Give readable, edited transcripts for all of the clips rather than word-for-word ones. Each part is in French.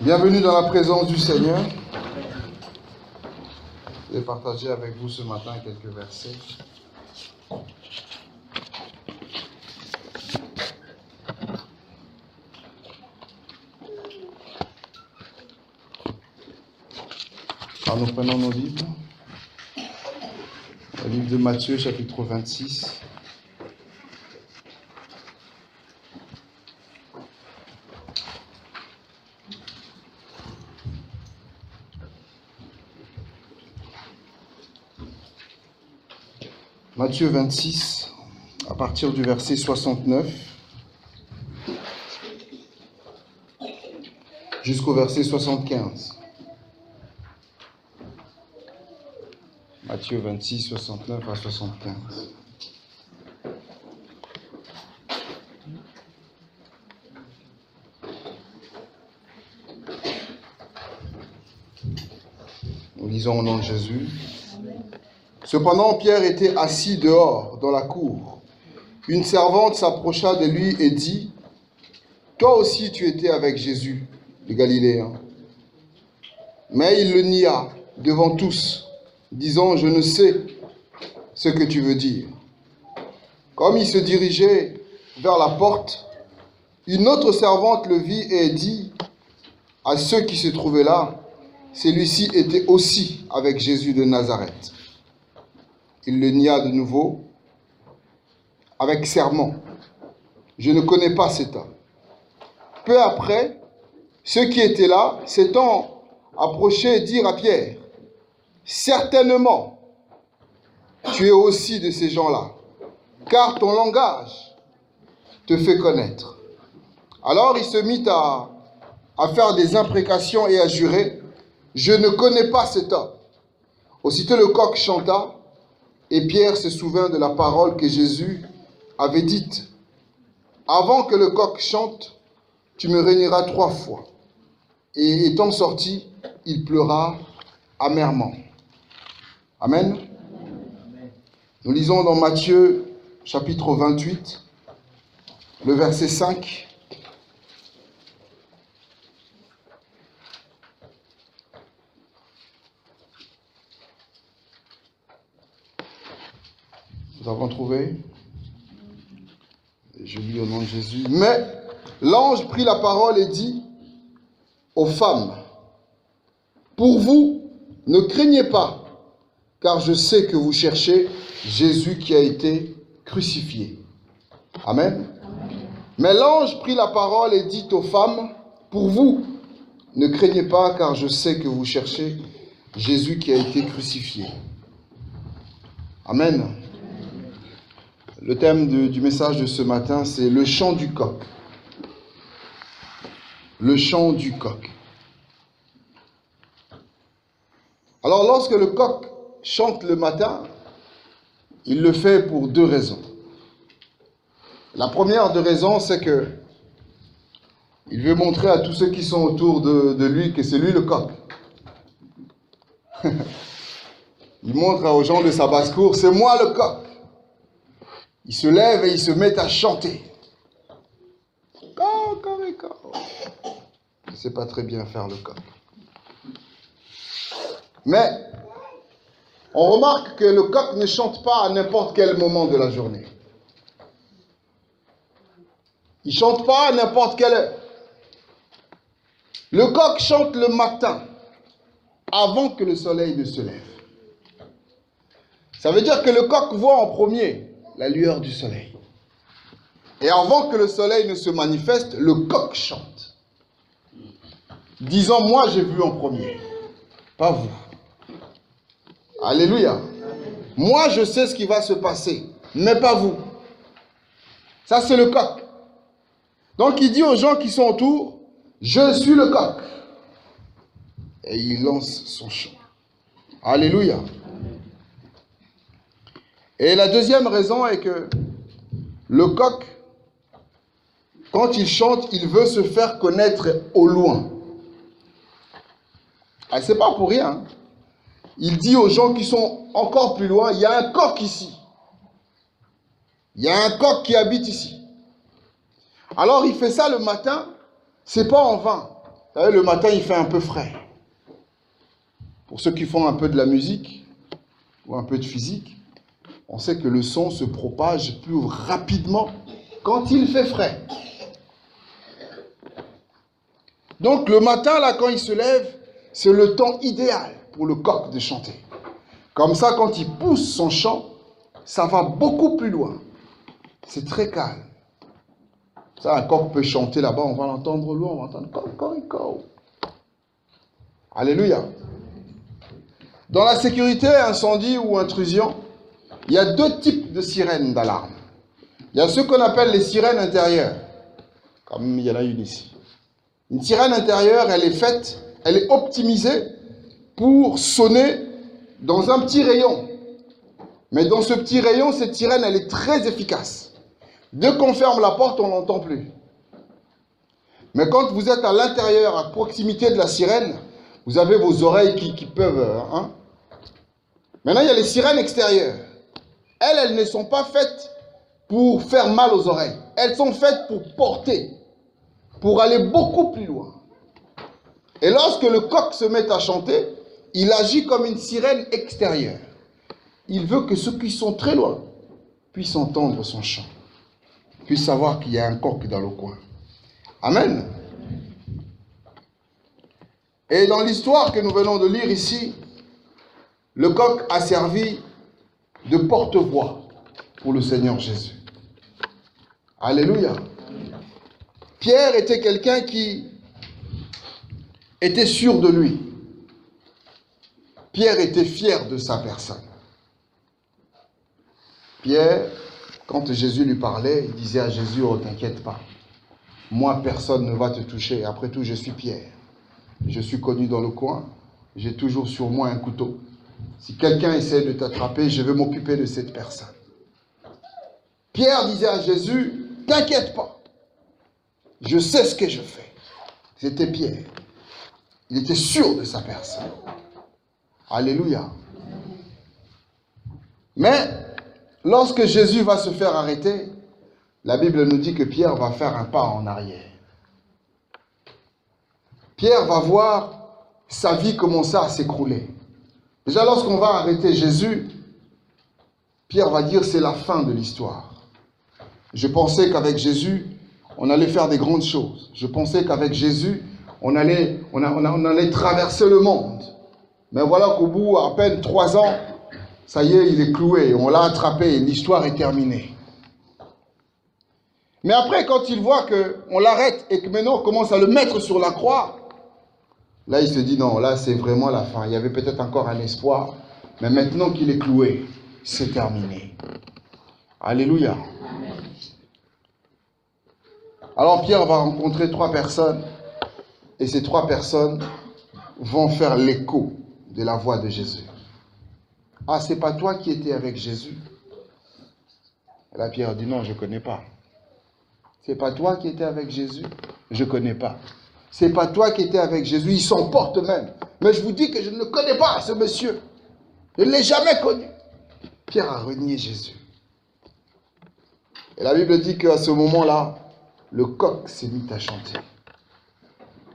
Bienvenue dans la présence du Seigneur. Je vais partager avec vous ce matin quelques versets. Alors nous prenons nos livres. Le livre de Matthieu, chapitre 26. Matthieu 26, à partir du verset 69 jusqu'au verset 75. Matthieu 26, 69 à 75. Nous lisons au nom de Jésus. Cependant, Pierre était assis dehors, dans la cour. Une servante s'approcha de lui et dit, « Toi aussi tu étais avec Jésus, le Galiléen. » Mais il le nia devant tous, disant, « Je ne sais ce que tu veux dire. » Comme il se dirigeait vers la porte, une autre servante le vit et dit à ceux qui se trouvaient là, « Celui-ci était aussi avec Jésus de Nazareth. » Il le nia de nouveau, avec serment. « Je ne connais pas cet homme. » Peu après, ceux qui étaient là, s'étant approchés, dirent à Pierre, « Certainement, tu es aussi de ces gens-là, car ton langage te fait connaître. » Alors il se mit à faire des imprécations et à jurer, « Je ne connais pas cet homme. » Aussitôt le coq chanta, et Pierre se souvint de la parole que Jésus avait dite. « Avant que le coq chante, tu me régneras 3 fois. » Et étant sorti, il pleura amèrement. Amen. Nous lisons dans Matthieu, chapitre 28, le verset 5. Nous avons trouvé. Je lis au nom de Jésus. « Mais l'ange prit la parole et dit aux femmes, « Pour vous, ne craignez pas, car je sais que vous cherchez Jésus qui a été crucifié. » Amen. Mais l'ange prit la parole et dit aux femmes, « Pour vous, ne craignez pas, car je sais que vous cherchez Jésus qui a été crucifié. » Amen. Le thème du message de ce matin, c'est le chant du coq. Le chant du coq. Alors, lorsque le coq chante le matin, il le fait pour 2 raisons. La première des raisons, c'est que il veut montrer à tous ceux qui sont autour de lui que c'est lui le coq. Il montre aux gens de sa basse-cour, c'est moi le coq. Il se lève et il se met à chanter. Je ne sais pas très bien faire le coq. Mais on remarque que le coq ne chante pas à n'importe quel moment de la journée. Il ne chante pas à n'importe quelle heure. Le coq chante le matin, avant que le soleil ne se lève. Ça veut dire que le coq voit en premier la lueur du soleil. Et avant que le soleil ne se manifeste, le coq chante. Disant, moi j'ai vu en premier, pas vous. Alléluia. Moi je sais ce qui va se passer, mais pas vous. Ça c'est le coq. Donc il dit aux gens qui sont autour, je suis le coq. Et il lance son chant. Alléluia. Et la deuxième raison est que le coq, quand il chante, il veut se faire connaître au loin. Et ce n'est pas pour rien. Il dit aux gens qui sont encore plus loin, il y a un coq ici. Il y a un coq qui habite ici. Alors il fait ça le matin, c'est pas en vain. Vous savez, le matin, il fait un peu frais. Pour ceux qui font un peu de la musique ou un peu de physique, on sait que le son se propage plus rapidement quand il fait frais. Donc le matin, là, quand il se lève, c'est le temps idéal pour le coq de chanter. Comme ça, quand il pousse son chant, ça va beaucoup plus loin. C'est très calme. Ça, un coq peut chanter là-bas, on va l'entendre loin, on va entendre cocorico. Alléluia. Dans la sécurité, incendie ou intrusion, il y a deux types de sirènes d'alarme. Il y a ce qu'on appelle les sirènes intérieures, comme il y en a une ici. Une sirène intérieure, elle est optimisée pour sonner dans un petit rayon. Mais dans ce petit rayon, cette sirène, elle est très efficace. Dès qu'on ferme la porte, on ne l'entend plus. Mais quand vous êtes à l'intérieur, à proximité de la sirène, vous avez vos oreilles qui peuvent... Maintenant, il y a les sirènes extérieures. Elles ne sont pas faites pour faire mal aux oreilles. Elles sont faites pour porter, pour aller beaucoup plus loin. Et lorsque le coq se met à chanter, il agit comme une sirène extérieure. Il veut que ceux qui sont très loin puissent entendre son chant, puissent savoir qu'il y a un coq dans le coin. Amen. Et dans l'histoire que nous venons de lire ici, le coq a servi de porte-voix pour le Seigneur Jésus. Alléluia. Pierre était quelqu'un qui était sûr de lui. Pierre était fier de sa personne. Pierre, quand Jésus lui parlait, il disait à Jésus, oh, t'inquiète pas, moi personne ne va te toucher, après tout je suis Pierre. Je suis connu dans le coin, j'ai toujours sur moi un couteau. Si quelqu'un essaie de t'attraper, je vais m'occuper de cette personne. Pierre disait à Jésus, t'inquiète pas, je sais ce que je fais. C'était Pierre. Il était sûr de sa personne. Alléluia. Mais, lorsque Jésus va se faire arrêter, la Bible nous dit que Pierre va faire un pas en arrière. Pierre va voir sa vie commencer à s'écrouler. Déjà, lorsqu'on va arrêter Jésus, Pierre va dire c'est la fin de l'histoire. Je pensais qu'avec Jésus, on allait faire des grandes choses. Je pensais qu'avec Jésus, on allait traverser le monde. Mais voilà qu'au bout, à peine 3 ans, ça y est, il est cloué. On l'a attrapé. L'histoire est terminée. Mais après, quand il voit qu'on l'arrête et que maintenant on commence à le mettre sur la croix, là, il se dit non, là, c'est vraiment la fin. Il y avait peut-être encore un espoir. Mais maintenant qu'il est cloué, c'est terminé. Alléluia. Alors Pierre va rencontrer 3 personnes. Et ces 3 personnes vont faire l'écho de la voix de Jésus. Ah, c'est pas toi qui étais avec Jésus? Et là, Pierre dit non, je ne connais pas. C'est pas toi qui étais avec Jésus? Je ne connais pas. C'est pas toi qui étais avec Jésus? Il s'emporte même. Mais je vous dis que je ne le connais pas, ce monsieur. Je ne l'ai jamais connu. Pierre a renié Jésus. Et la Bible dit qu'à ce moment-là, le coq s'est mis à chanter.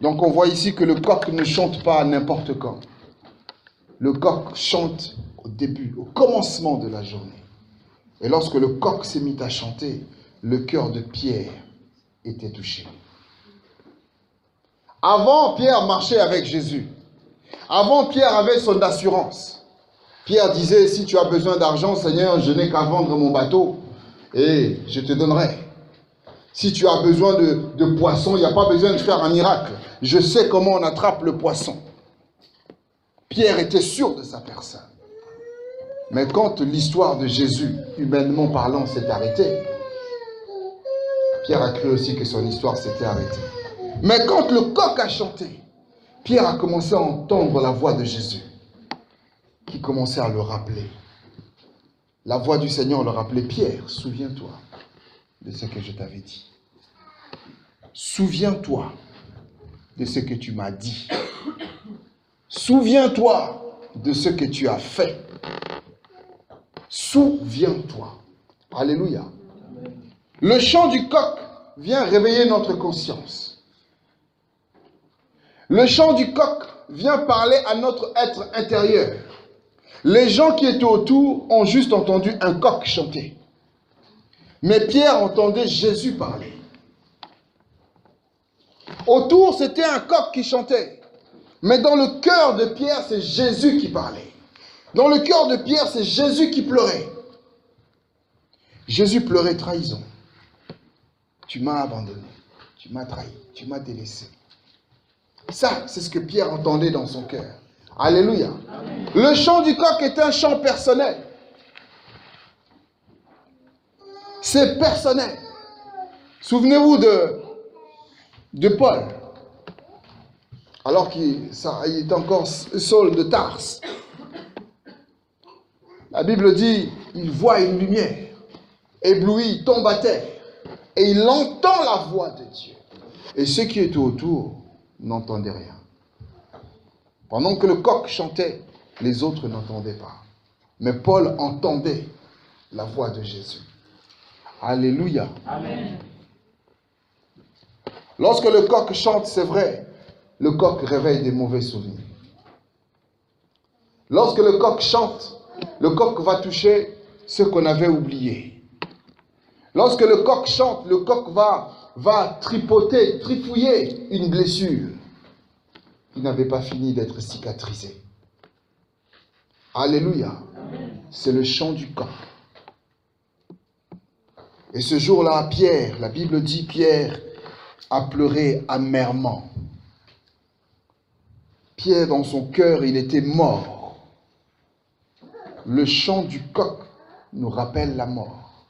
Donc on voit ici que le coq ne chante pas n'importe quand. Le coq chante au début, au commencement de la journée. Et lorsque le coq s'est mis à chanter, le cœur de Pierre était touché. Avant, Pierre marchait avec Jésus. Avant, Pierre avait son assurance. Pierre disait, si tu as besoin d'argent, Seigneur, je n'ai qu'à vendre mon bateau et je te donnerai. Si tu as besoin de poisson, il n'y a pas besoin de faire un miracle. Je sais comment on attrape le poisson. Pierre était sûr de sa personne. Mais quand l'histoire de Jésus, humainement parlant, s'est arrêtée, Pierre a cru aussi que son histoire s'était arrêtée. Mais quand le coq a chanté, Pierre a commencé à entendre la voix de Jésus, qui commençait à le rappeler. La voix du Seigneur le rappelait, Pierre, souviens-toi de ce que je t'avais dit. Souviens-toi de ce que tu m'as dit. Souviens-toi de ce que tu as fait. Souviens-toi. Alléluia. Le chant du coq vient réveiller notre conscience. Le chant du coq vient parler à notre être intérieur. Les gens qui étaient autour ont juste entendu un coq chanter. Mais Pierre entendait Jésus parler. Autour, c'était un coq qui chantait. Mais dans le cœur de Pierre, c'est Jésus qui parlait. Dans le cœur de Pierre, c'est Jésus qui pleurait. Jésus pleurait trahison. Tu m'as abandonné, tu m'as trahi, tu m'as délaissé. Ça, c'est ce que Pierre entendait dans son cœur. Alléluia. Amen. Le chant du coq est un chant personnel. C'est personnel. Souvenez-vous de Paul. Alors qu'il est encore Saul de Tarse. La Bible dit, il voit une lumière, ébloui, il tombe à terre, et il entend la voix de Dieu. Et ceux qui étaient autour n'entendaient rien. Pendant que le coq chantait, les autres n'entendaient pas. Mais Paul entendait la voix de Jésus. Alléluia. Amen. Lorsque le coq chante, c'est vrai, le coq réveille des mauvais souvenirs. Lorsque le coq chante, le coq va toucher ce qu'on avait oublié. Lorsque le coq chante, le coq va tripoter, trifouiller une blessure qui n'avait pas fini d'être cicatrisée. Alléluia. C'est le chant du coq. Et ce jour-là, Pierre, la Bible dit, Pierre a pleuré amèrement. Pierre, dans son cœur, il était mort. Le chant du coq nous rappelle la mort.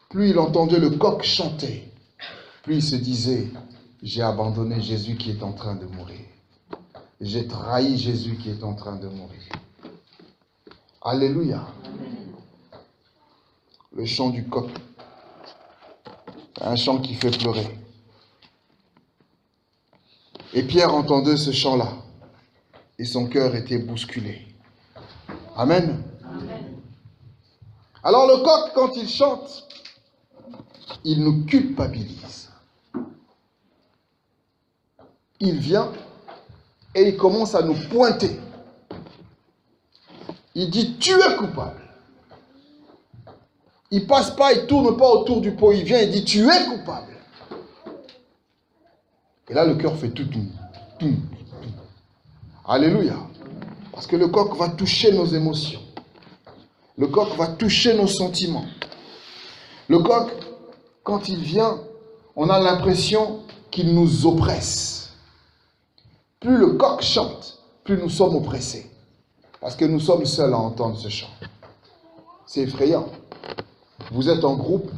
Plus il entendait le coq chanter, plus il se disait, j'ai abandonné Jésus qui est en train de mourir. J'ai trahi Jésus qui est en train de mourir. Alléluia. Le chant du coq. Un chant qui fait pleurer. Et Pierre entendait ce chant-là. Et son cœur était bousculé. Amen. Amen. Alors le coq, quand il chante, il nous culpabilise. Il vient et il commence à nous pointer. Il dit, tu es coupable. Il passe pas, il tourne pas autour du pot, il vient et dit, tu es coupable. Et là, le cœur fait tout. Alléluia. Parce que le coq va toucher nos émotions. Le coq va toucher nos sentiments. Le coq, quand il vient, on a l'impression qu'il nous oppresse. Plus le coq chante, plus nous sommes oppressés. Parce que nous sommes seuls à entendre ce chant. C'est effrayant. Vous êtes en groupe,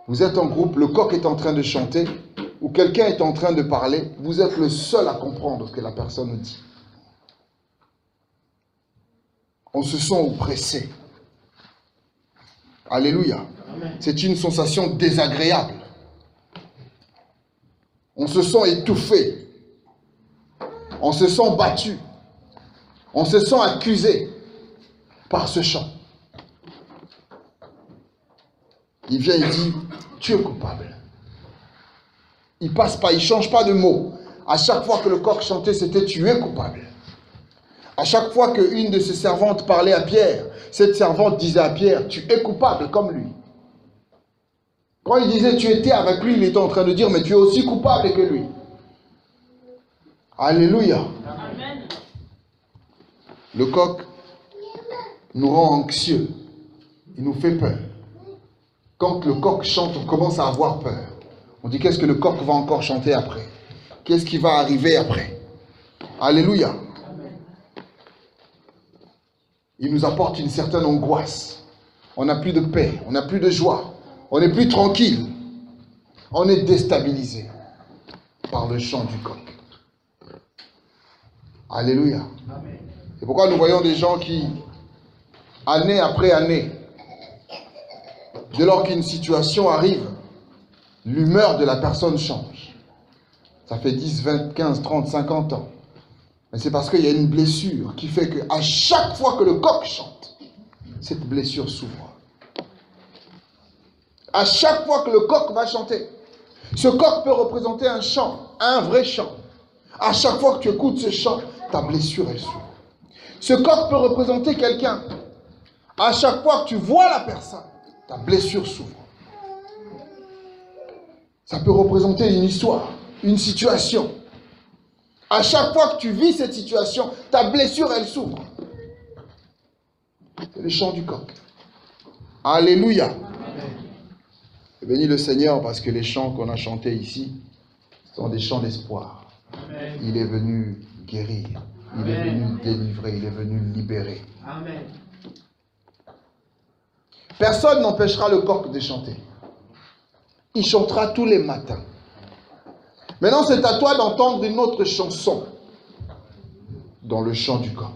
le coq est en train de chanter, ou quelqu'un est en train de parler, vous êtes le seul à comprendre ce que la personne dit. On se sent oppressé. Alléluia. C'est une sensation désagréable. On se sent étouffé. On se sent battu. On se sent accusé par ce chant. Il vient, il dit, tu es coupable. Il passe pas, il change pas de mot. À chaque fois que le coq chantait, c'était tu es coupable. À chaque fois qu'une de ses servantes parlait à Pierre, cette servante disait à Pierre, tu es coupable comme lui. Quand il disait tu étais avec lui, il était en train de dire, mais tu es aussi coupable que lui. Alléluia. Amen. Le coq nous rend anxieux. Il nous fait peur. Quand le coq chante, on commence à avoir peur. On dit, qu'est-ce que le coq va encore chanter après? Qu'est-ce qui va arriver après? Alléluia. Il nous apporte une certaine angoisse. On n'a plus de paix, on n'a plus de joie. On n'est plus tranquille. On est déstabilisé par le chant du coq. Alléluia. C'est pourquoi nous voyons des gens qui, année après année, dès lors qu'une situation arrive, l'humeur de la personne change. Ça fait 10, 20, 15, 30, 50 ans. Mais c'est parce qu'il y a une blessure qui fait qu'à chaque fois que le coq chante, cette blessure s'ouvre. À chaque fois que le coq va chanter, Ce coq peut représenter un chant, un vrai chant. À chaque fois que tu écoutes ce chant, ta blessure, elle s'ouvre. Ce coq peut représenter quelqu'un. À chaque fois que tu vois la personne, ta blessure s'ouvre. Ça peut représenter une histoire, une situation. À chaque fois que tu vis cette situation, ta blessure, elle s'ouvre. C'est le chant du coq. Alléluia. Bénis le Seigneur parce que les chants qu'on a chantés ici sont des chants d'espoir. Il est venu guérir, il est venu délivrer, il est venu libérer. Amen. Personne n'empêchera le coq de chanter. Il chantera tous les matins. Maintenant, c'est à toi d'entendre une autre chanson dans le chant du coq.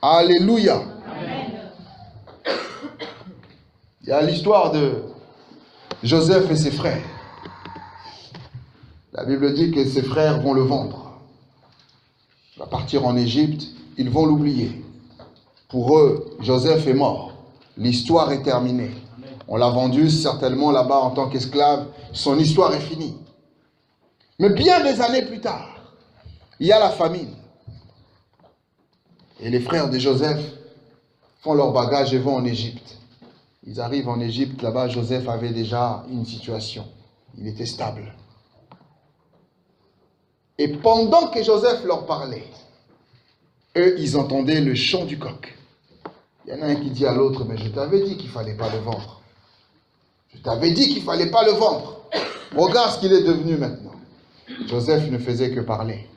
Alléluia. Amen. Il y a l'histoire de Joseph et ses frères. La Bible dit que ses frères vont le vendre. Il va partir en Égypte, ils vont l'oublier. Pour eux, Joseph est mort. L'histoire est terminée. On l'a vendu certainement là-bas en tant qu'esclave. Son histoire est finie. Mais bien des années plus tard, il y a la famine. Et les frères de Joseph font leur bagage et vont en Égypte. Ils arrivent en Égypte, là-bas, Joseph avait déjà une situation. Il était stable. Et pendant que Joseph leur parlait, eux, ils entendaient le chant du coq. Il y en a un qui dit à l'autre, mais je t'avais dit qu'il ne fallait pas le vendre. Je t'avais dit qu'il ne fallait pas le vendre. Regarde ce qu'il est devenu maintenant. Joseph ne faisait que parler.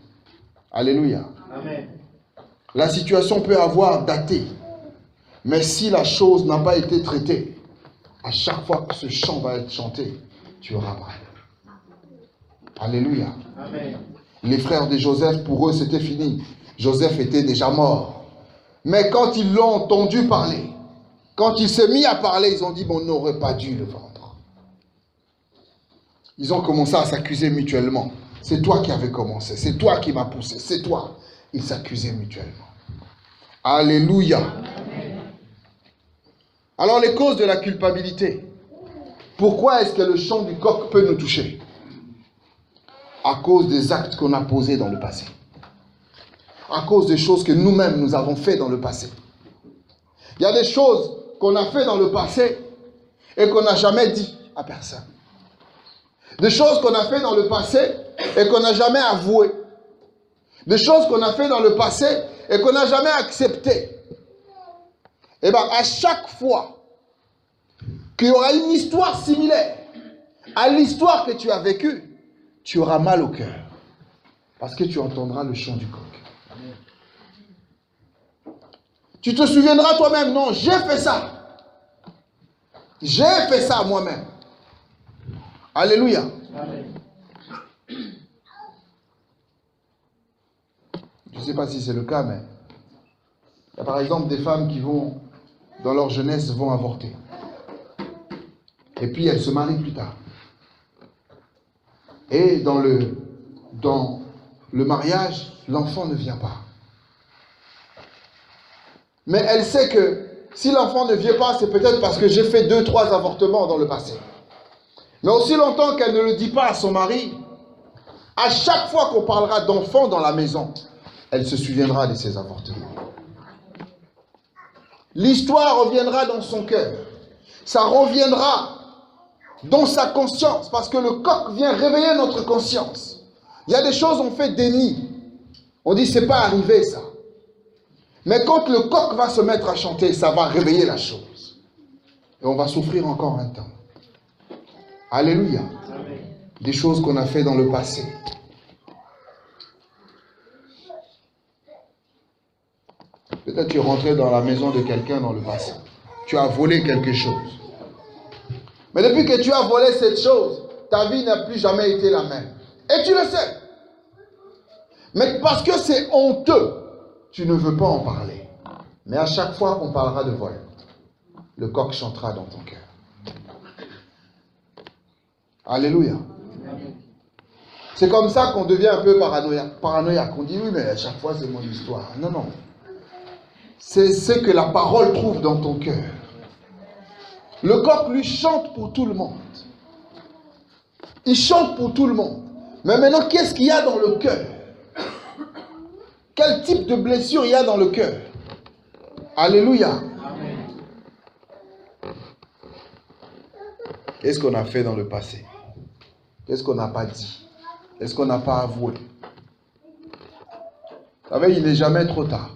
Alléluia. Amen. La situation peut avoir daté. Mais si la chose n'a pas été traitée, à chaque fois que ce chant va être chanté, tu auras mal. Alléluia. Amen. Les frères de Joseph, pour eux, c'était fini. Joseph était déjà mort. Mais quand ils l'ont entendu parler, quand il s'est mis à parler, ils ont dit, bon, on n'aurait pas dû le vendre. Ils ont commencé à s'accuser mutuellement. C'est toi qui avais commencé, c'est toi qui m'as poussé, c'est toi. Ils s'accusaient mutuellement. Alléluia. Amen. Alors les causes de la culpabilité. Pourquoi est-ce que le chant du coq peut nous toucher? À cause des actes qu'on a posés dans le passé. À cause des choses que nous-mêmes nous avons fait dans le passé. Il y a des choses qu'on a fait dans le passé et qu'on n'a jamais dit à personne. Des choses qu'on a fait dans le passé et qu'on n'a jamais avoué. Des choses qu'on a fait dans le passé et qu'on n'a jamais acceptées. Et bien, à chaque fois qu'il y aura une histoire similaire à l'histoire que tu as vécue, tu auras mal au cœur. Parce que tu entendras le chant du coq. Tu te souviendras toi-même, non, j'ai fait ça. J'ai fait ça moi-même. Alléluia. Amen. Je ne sais pas si c'est le cas, mais il y a par exemple des femmes qui vont, dans leur jeunesse, vont avorter. Et puis elles se marient plus tard. Et dans le mariage, l'enfant ne vient pas. Mais elle sait que si l'enfant ne vient pas, c'est peut-être parce que j'ai fait 2-3 avortements dans le passé. Mais aussi longtemps qu'elle ne le dit pas à son mari, à chaque fois qu'on parlera d'enfant dans la maison, elle se souviendra de ses avortements. L'histoire reviendra dans son cœur. Ça reviendra dans sa conscience, parce que le coq vient réveiller notre conscience. Il y a des choses, on fait déni. On dit, c'est pas arrivé ça. Mais quand le coq va se mettre à chanter, ça va réveiller la chose. Et on va souffrir encore un temps. Alléluia. Amen. Des choses qu'on a fait dans le passé. Peut-être tu es rentré dans la maison de quelqu'un dans le passé. Tu as volé quelque chose. Mais depuis que tu as volé cette chose, ta vie n'a plus jamais été la même. Et tu le sais. Mais parce que c'est honteux, tu ne veux pas en parler. Mais à chaque fois qu'on parlera de vol, le coq chantera dans ton cœur. Alléluia. C'est comme ça qu'on devient un peu paranoïaque. On dit oui, mais à chaque fois c'est mon histoire. Non, non. C'est ce que la parole trouve dans ton cœur. Le coq lui chante pour tout le monde. Ils chantent pour tout le monde. Mais maintenant, qu'est-ce qu'il y a dans le cœur? Quel type de blessure il y a dans le cœur? Alléluia. Qu'est-ce qu'on a fait dans le passé? Qu'est-ce qu'on n'a pas dit? Qu'est-ce qu'on n'a pas avoué? Vous savez, il n'est jamais trop tard.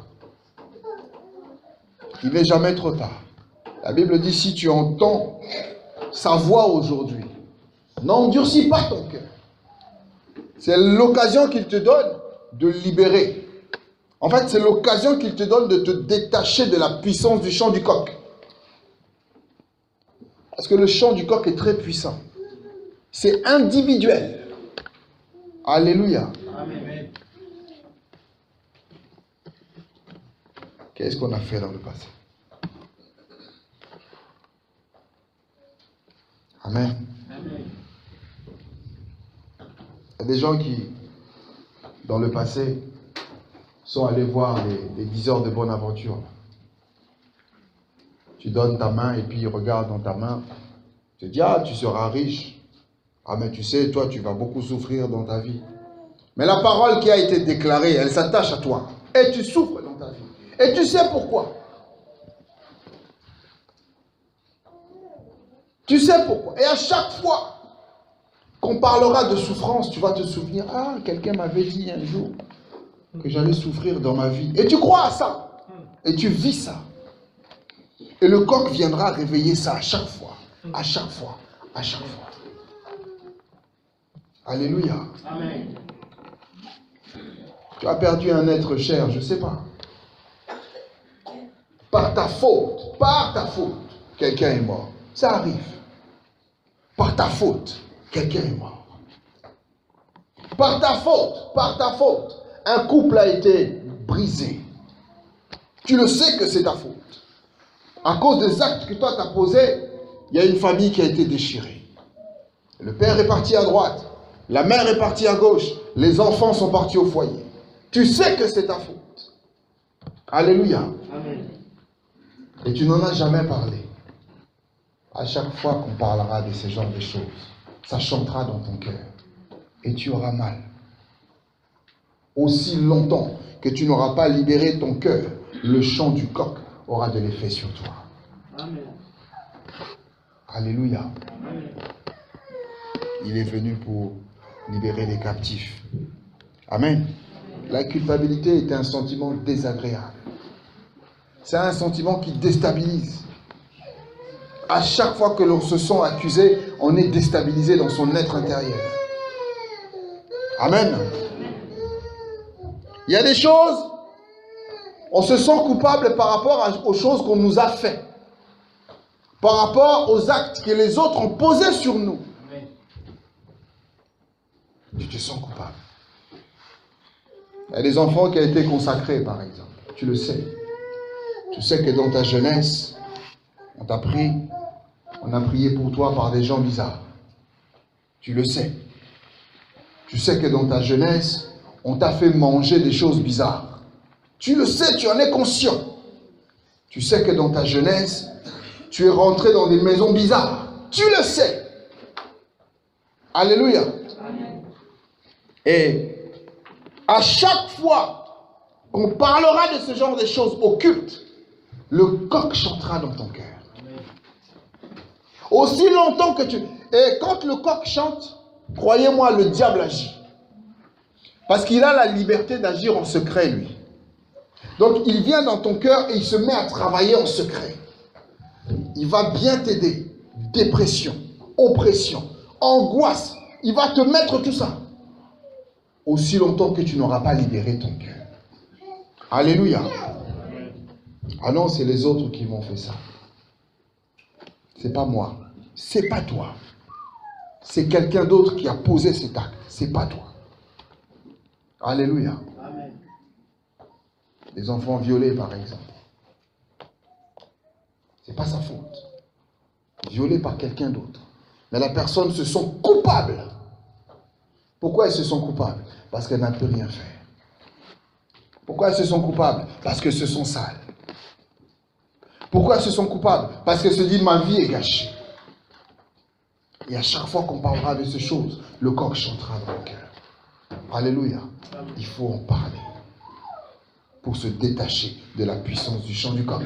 Il n'est jamais trop tard. La Bible dit, si tu entends sa voix aujourd'hui, n'endurcis pas ton cœur. C'est l'occasion qu'il te donne de libérer. En fait, c'est l'occasion qu'il te donne de te détacher de la puissance du chant du coq. Parce que le chant du coq est très puissant. C'est individuel. Alléluia. Amen. Qu'est-ce qu'on a fait dans le passé? Amen. Amen. Il y a des gens qui, dans le passé, sont allés voir les viseurs de Bonaventure. Tu donnes ta main et puis ils regardent dans ta main. Tu te dis, ah, tu seras riche. Ah, mais tu sais, toi, tu vas beaucoup souffrir dans ta vie. Mais la parole qui a été déclarée, elle s'attache à toi. Et tu souffres dans ta vie. Et tu sais pourquoi. Tu sais pourquoi. Et à chaque fois qu'on parlera de souffrance, tu vas te souvenir, ah, quelqu'un m'avait dit un jour que j'allais souffrir dans ma vie. Et tu crois à ça. Et tu vis ça. Et le coq viendra réveiller ça à chaque fois. À chaque fois. À chaque fois. Alléluia. Amen. Tu as perdu un être cher, je ne sais pas. Par ta faute, quelqu'un est mort. Ça arrive. Par ta faute, quelqu'un est mort. Par ta faute, un couple a été brisé. Tu le sais que c'est ta faute. À cause des actes que toi t'as posés, il y a une famille qui a été déchirée. Le père est parti à droite, la mère est partie à gauche, les enfants sont partis au foyer. Tu sais que c'est ta faute. Alléluia. Amen. Et tu n'en as jamais parlé. À chaque fois qu'on parlera de ce genre de choses, ça chantera dans ton cœur. Et tu auras mal. Aussi longtemps que tu n'auras pas libéré ton cœur, le chant du coq aura de l'effet sur toi. Amen. Alléluia. Amen. Il est venu pour libérer les captifs. Amen. La culpabilité est un sentiment désagréable. C'est un sentiment qui déstabilise. À chaque fois que l'on se sent accusé, on est déstabilisé dans son être intérieur. Amen. Il y a des choses, on se sent coupable par rapport aux choses qu'on nous a faites. Par rapport aux actes que les autres ont posés sur nous. Tu te sens coupable. Il y a des enfants qui ont été consacrés, par exemple. Tu le sais. Tu sais que dans ta jeunesse, on t'a pris, on a prié pour toi par des gens bizarres. Tu le sais. Tu sais que dans ta jeunesse, on t'a fait manger des choses bizarres. Tu le sais, tu en es conscient. Tu sais que dans ta jeunesse, tu es rentré dans des maisons bizarres. Tu le sais. Alléluia. Et à chaque fois qu'on parlera de ce genre de choses occultes, le coq chantera dans ton cœur. Aussi longtemps que tu... Et quand le coq chante, croyez-moi, le diable agit. Parce qu'il a la liberté d'agir en secret, lui. Donc, il vient dans ton cœur et il se met à travailler en secret. Il va bien t'aider. Dépression, oppression, angoisse. Il va te mettre tout ça. Aussi longtemps que tu n'auras pas libéré ton cœur. Alléluia. Ah non, c'est les autres qui m'ont fait ça. C'est pas moi. C'est pas toi. C'est quelqu'un d'autre qui a posé cet acte. C'est pas toi. Alléluia. Amen. Les enfants violés, par exemple. C'est pas sa faute. Violés par quelqu'un d'autre. Mais la personne se sent coupable. Pourquoi elles se sont coupables? Parce qu'elles n'ont plus rien fait. Pourquoi elles se sont coupables? Parce qu'elles se sont sales. Pourquoi elles se sont coupables? Parce qu'elles se disent ma vie est gâchée. Et à chaque fois qu'on parlera de ces choses, le coq chantera dans le cœur. Alléluia. Il faut en parler pour se détacher de la puissance du chant du coq.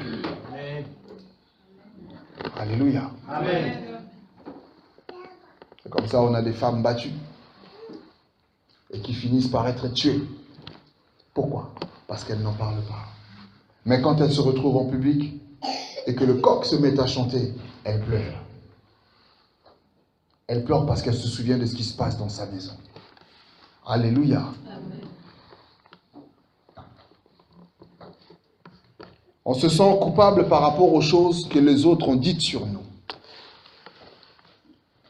Alléluia. Amen. C'est comme ça on a des femmes battues et qui finissent par être tuées. Pourquoi? Parce qu'elles n'en parlent pas. Mais quand elles se retrouvent en public et que le coq se met à chanter, elles pleurent. Elles pleurent parce qu'elles se souviennent de ce qui se passe dans sa maison. Alléluia. Amen. On se sent coupable par rapport aux choses que les autres ont dites sur nous.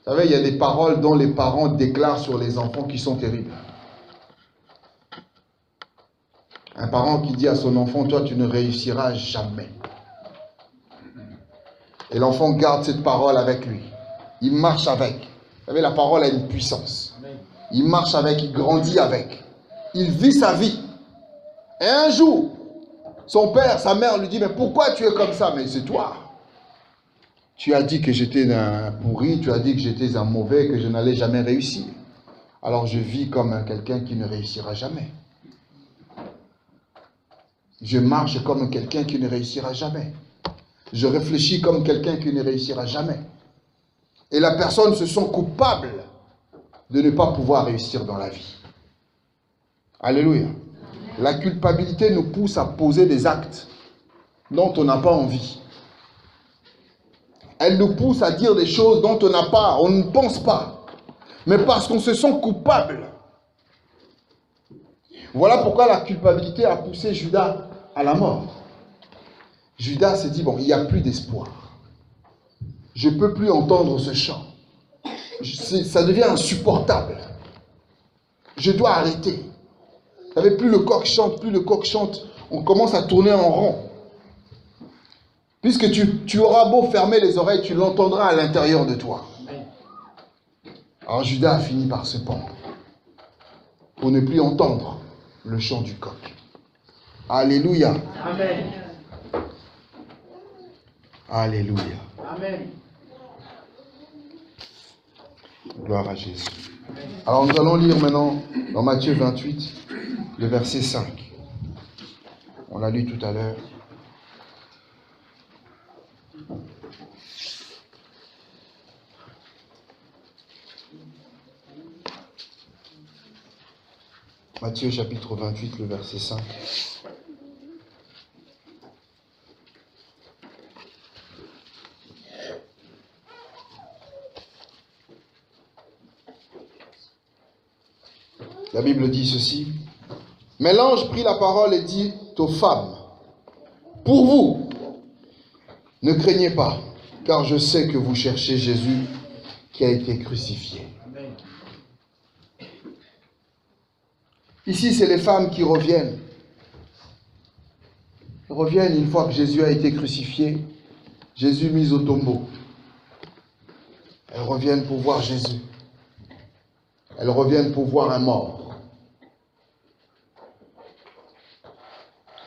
Vous savez, il y a des paroles dont les parents déclarent sur les enfants qui sont terribles. Un parent qui dit à son enfant, toi tu ne réussiras jamais. Et l'enfant garde cette parole avec lui. Il marche avec. Vous savez, la parole a une puissance. Il marche avec, il grandit avec. Il vit sa vie. Et un jour, son père, sa mère lui dit, mais pourquoi tu es comme ça? Mais c'est toi. Tu as dit que j'étais un pourri, tu as dit que j'étais un mauvais, que je n'allais jamais réussir. Alors je vis comme quelqu'un qui ne réussira jamais. Je marche comme quelqu'un qui ne réussira jamais. Je réfléchis comme quelqu'un qui ne réussira jamais. Et la personne se sent coupable de ne pas pouvoir réussir dans la vie. Alléluia. La culpabilité nous pousse à poser des actes dont on n'a pas envie. Elle nous pousse à dire des choses dont on n'a pas, on ne pense pas. Mais parce qu'on se sent coupable. Voilà pourquoi la culpabilité a poussé Judas à la mort. Judas s'est dit, bon, il n'y a plus d'espoir. Je ne peux plus entendre ce chant. Ça devient insupportable. Je dois arrêter. Vous savez, plus le coq chante, on commence à tourner en rond. Puisque tu auras beau fermer les oreilles, tu l'entendras à l'intérieur de toi. Alors Judas a fini par se pendre pour ne plus entendre le chant du coq. Alléluia. Amen. Alléluia. Amen. Gloire à Jésus. Alors nous allons lire maintenant dans Matthieu 28, le verset 5. On l'a lu tout à l'heure. Matthieu chapitre 28, le verset 5. La Bible dit ceci. Mais l'ange prit la parole et dit aux femmes, pour vous, ne craignez pas, car je sais que vous cherchez Jésus qui a été crucifié. Amen. Ici, c'est les femmes qui reviennent. Elles reviennent une fois que Jésus a été crucifié, Jésus mis au tombeau. Elles reviennent pour voir Jésus. Elles reviennent pour voir un mort.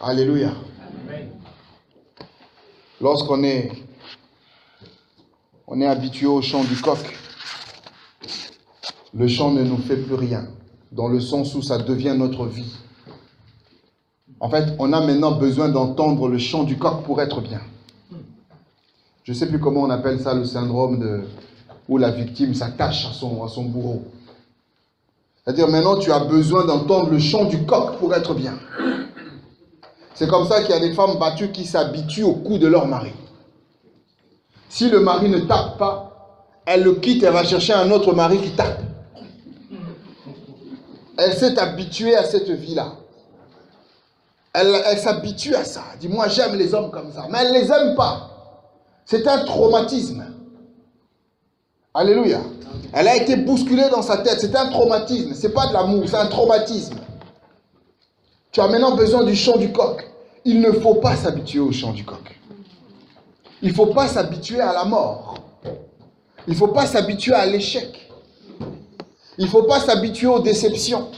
Alléluia. Amen. Lorsqu'on est habitué au chant du coq, le chant ne nous fait plus rien, dans le sens où ça devient notre vie. En fait, on a maintenant besoin d'entendre le chant du coq pour être bien. Je ne sais plus comment on appelle ça, le syndrome où la victime s'attache à son bourreau. C'est-à-dire maintenant tu as besoin d'entendre le chant du coq pour être bien. C'est comme ça qu'il y a des femmes battues qui s'habituent au coup de leur mari. Si le mari ne tape pas, elle le quitte, elle va chercher un autre mari qui tape. Elle s'est habituée à cette vie-là. Elle s'habitue à ça. Elle dit, moi j'aime les hommes comme ça. Mais elle ne les aime pas. C'est un traumatisme. Alléluia. Elle a été bousculée dans sa tête. C'est un traumatisme. Ce n'est pas de l'amour, c'est un traumatisme. Tu as maintenant besoin du chant du coq. Il ne faut pas s'habituer au chant du coq. Il ne faut pas s'habituer à la mort. Il ne faut pas s'habituer à l'échec. Il ne faut pas s'habituer aux déceptions.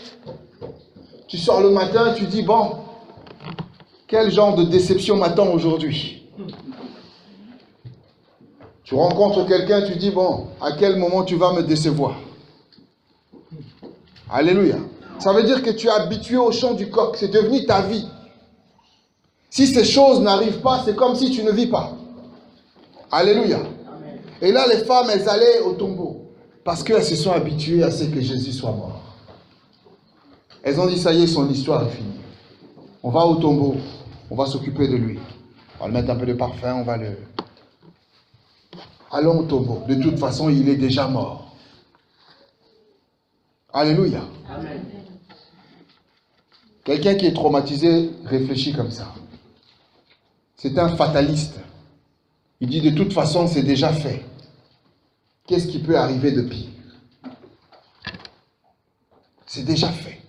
Tu sors le matin, tu dis, bon, quel genre de déception m'attend aujourd'hui? Tu Tu rencontres quelqu'un, tu dis, bon, à quel moment tu vas me décevoir? Alléluia. Ça veut dire que tu es habitué au chant du coq. C'est devenu ta vie. Si ces choses n'arrivent pas, c'est comme si tu ne vis pas. Alléluia. Et là, les femmes, elles allaient au tombeau. Parce qu'elles se sont habituées à ce que Jésus soit mort. Elles ont dit, ça y est, son histoire est finie. On va au tombeau. On va s'occuper de lui. On va le mettre un peu de parfum, on va le... Allons au tombeau. De toute façon, il est déjà mort. Alléluia. Amen. Quelqu'un qui est traumatisé réfléchit comme ça. C'est un fataliste. Il dit de toute façon, c'est déjà fait. Qu'est-ce qui peut arriver de pire? C'est déjà fait.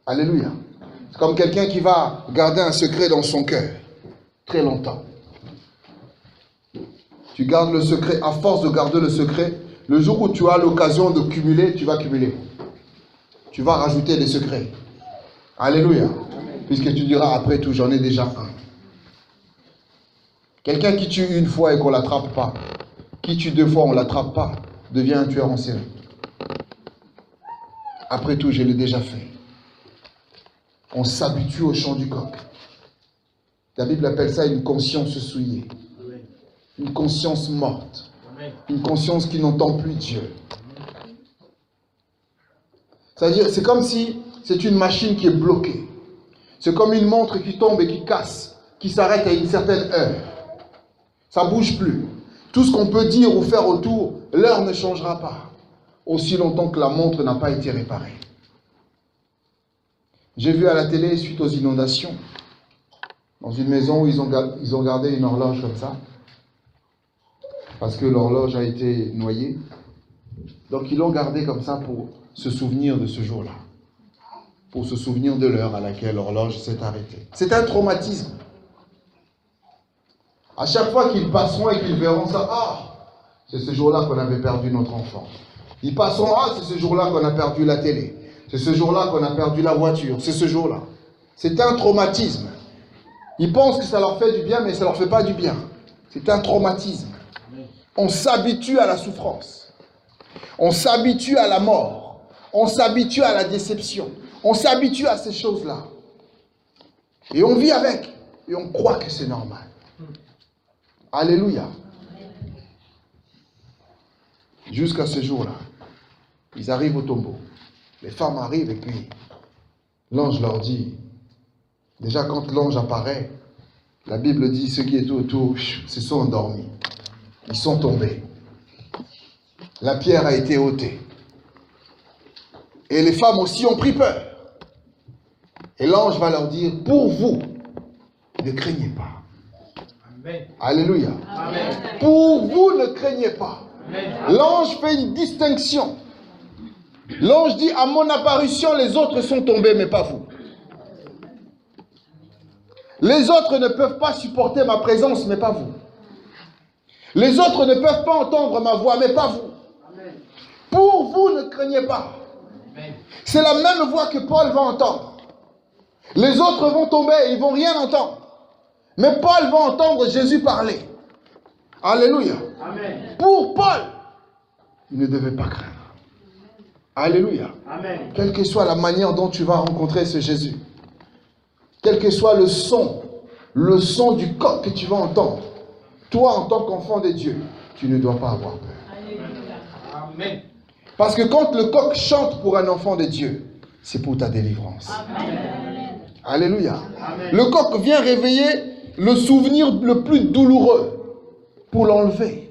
Alléluia. C'est comme quelqu'un qui va garder un secret dans son cœur très longtemps. Tu gardes le secret, à force de garder le secret, le jour où tu as l'occasion de cumuler, tu vas cumuler. Tu vas rajouter des secrets. Alléluia. Puisque tu diras, après tout, j'en ai déjà un. Quelqu'un qui tue une fois et qu'on ne l'attrape pas, qui tue deux fois, on ne l'attrape pas, devient un tueur en série. Après tout, je l'ai déjà fait. On s'habitue au chant du coq. La Bible appelle ça une conscience souillée. Une conscience morte. Une conscience qui n'entend plus Dieu. C'est-à-dire, c'est comme si c'est une machine qui est bloquée. C'est comme une montre qui tombe et qui casse, qui s'arrête à une certaine heure. Ça ne bouge plus. Tout ce qu'on peut dire ou faire autour, l'heure ne changera pas. Aussi longtemps que la montre n'a pas été réparée. J'ai vu à la télé, suite aux inondations, dans une maison où ils ont gardé une horloge comme ça, parce que l'horloge a été noyée. Donc ils l'ont gardée comme ça pour se souvenir de ce jour-là, pour se souvenir de l'heure à laquelle l'horloge s'est arrêtée. C'est un traumatisme. À chaque fois qu'ils passeront et qu'ils verront ça, ah, c'est ce jour-là qu'on avait perdu notre enfant. Ils passeront, ah, c'est ce jour-là qu'on a perdu la télé. C'est ce jour-là qu'on a perdu la voiture. C'est ce jour-là. C'est un traumatisme. Ils pensent que ça leur fait du bien, mais ça ne leur fait pas du bien. C'est un traumatisme. On s'habitue à la souffrance. On s'habitue à la mort. On s'habitue à la déception. On s'habitue à ces choses-là. Et on vit avec. Et on croit que c'est normal. Alléluia. Jusqu'à ce jour-là, ils arrivent au tombeau. Les femmes arrivent et puis l'ange leur dit, déjà quand l'ange apparaît, la Bible dit ceux qui étaient autour se sont endormis. Ils sont tombés. La pierre a été ôtée. Et les femmes aussi ont pris peur. Et l'ange va leur dire, pour vous, ne craignez pas. Amen. Alléluia. Amen. Pour vous, ne craignez pas. L'ange fait une distinction. L'ange dit, à mon apparition, les autres sont tombés, mais pas vous. Les autres ne peuvent pas supporter ma présence, mais pas vous. Les autres ne peuvent pas entendre ma voix, mais pas vous. Pour vous, ne craignez pas. C'est la même voix que Paul va entendre. Les autres vont tomber, ils ne vont rien entendre. Mais Paul va entendre Jésus parler. Alléluia. Amen. Pour Paul, il ne devait pas craindre. Alléluia. Amen. Quelle que soit la manière dont tu vas rencontrer ce Jésus, quel que soit le son du coq que tu vas entendre, toi en tant qu'enfant de Dieu, tu ne dois pas avoir peur. Alléluia. Amen. Parce que quand le coq chante pour un enfant de Dieu, c'est pour ta délivrance. Amen. Alléluia. Amen. Le coq vient réveiller le souvenir le plus douloureux pour l'enlever.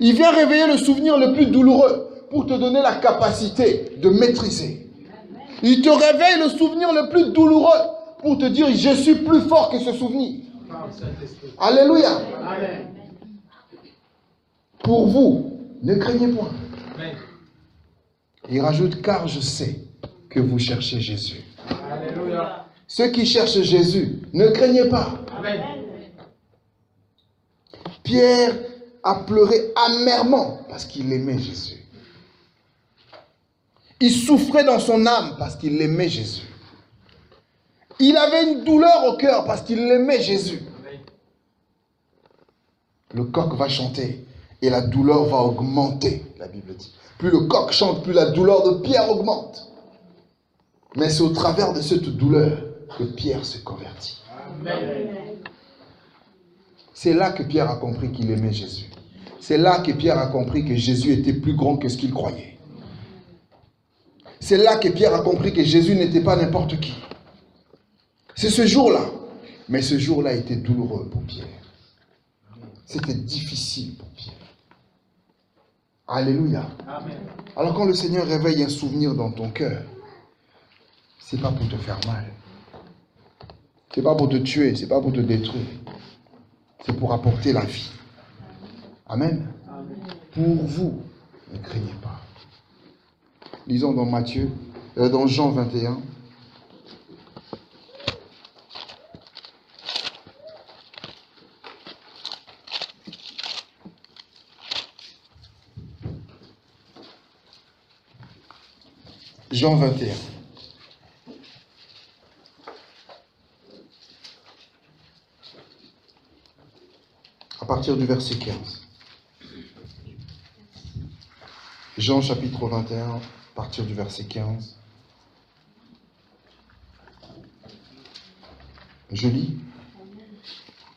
Il vient réveiller le souvenir le plus douloureux pour te donner la capacité de maîtriser. Il te réveille le souvenir le plus douloureux pour te dire, je suis plus fort que ce souvenir. Alléluia. Amen. Pour vous, ne craignez point. Amen. Il rajoute, car je sais que vous cherchez Jésus. Alléluia. Ceux qui cherchent Jésus, ne craignez pas. Amen. Pierre a pleuré amèrement parce qu'il aimait Jésus. Il souffrait dans son âme parce qu'il aimait Jésus. Il avait une douleur au cœur parce qu'il aimait Jésus. le coq va chanter et la douleur va augmenter, la Bible dit. Plus le coq chante, plus la douleur de Pierre augmente. Mais c'est au travers de cette douleur que Pierre se convertit. Amen. C'est là que Pierre a compris qu'il aimait Jésus. C'est là que Pierre a compris que Jésus était plus grand que ce qu'il croyait. C'est là que Pierre a compris que Jésus n'était pas n'importe qui. C'est ce jour-là. Mais ce jour-là était douloureux pour Pierre. C'était difficile pour Pierre. Alléluia. Amen. Alors quand le Seigneur réveille un souvenir dans ton cœur, c'est pas pour te faire mal. C'est pas pour te tuer, c'est pas pour te détruire. C'est pour apporter la vie. Amen. Amen. Pour vous, ne craignez pas. Lisons dans Jean 21. Jean 21. À partir du verset 15. Jean chapitre 21, à partir du verset 15. Je lis.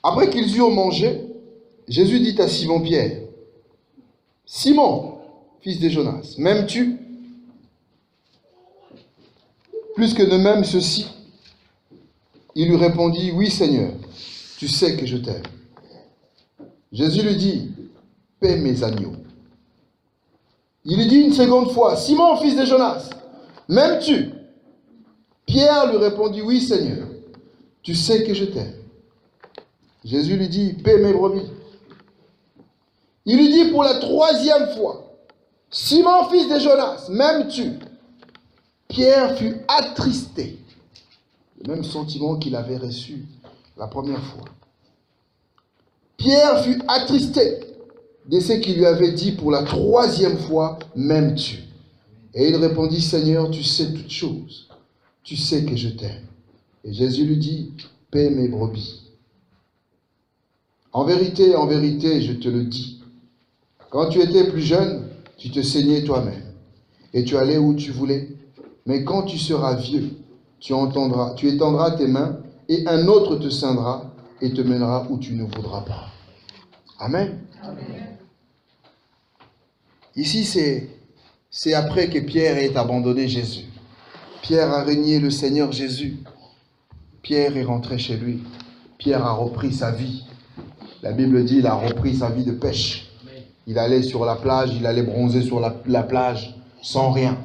Après qu'ils eurent mangé, Jésus dit à Simon-Pierre, « Simon, fils de Jonas, m'aimes-tu plus que ne m'aime ceci ?» Il lui répondit, « Oui, Seigneur, tu sais que je t'aime. » Jésus lui dit, « Paie mes agneaux. » Il lui dit une seconde fois, « Simon, fils de Jonas, m'aimes-tu » Pierre lui répondit, « Oui, Seigneur, tu sais que je t'aime. » Jésus lui dit, « Paie mes brebis. » Il lui dit pour la troisième fois, « Simon, fils de Jonas, m'aimes-tu » Pierre fut attristé, le même sentiment qu'il avait reçu la première fois. Pierre fut attristé de ce qu'il lui avait dit pour la troisième fois, « M'aimes-tu » Et il répondit, « Seigneur, tu sais toutes choses. Tu sais que je t'aime. » Et Jésus lui dit, « Paie mes brebis. » En vérité, je te le dis, quand tu étais plus jeune, tu te saignais toi-même et tu allais où tu voulais. Mais quand tu seras vieux, tu étendras tes mains et un autre te ceindra et te mènera où tu ne voudras pas. Amen. Amen. Ici, c'est après que Pierre ait abandonné Jésus. Pierre a régné le Seigneur Jésus. Pierre est rentré chez lui. Pierre a repris sa vie. La Bible dit qu'il a repris sa vie de pêche. Il allait sur la plage, il allait bronzer sur la plage sans rien.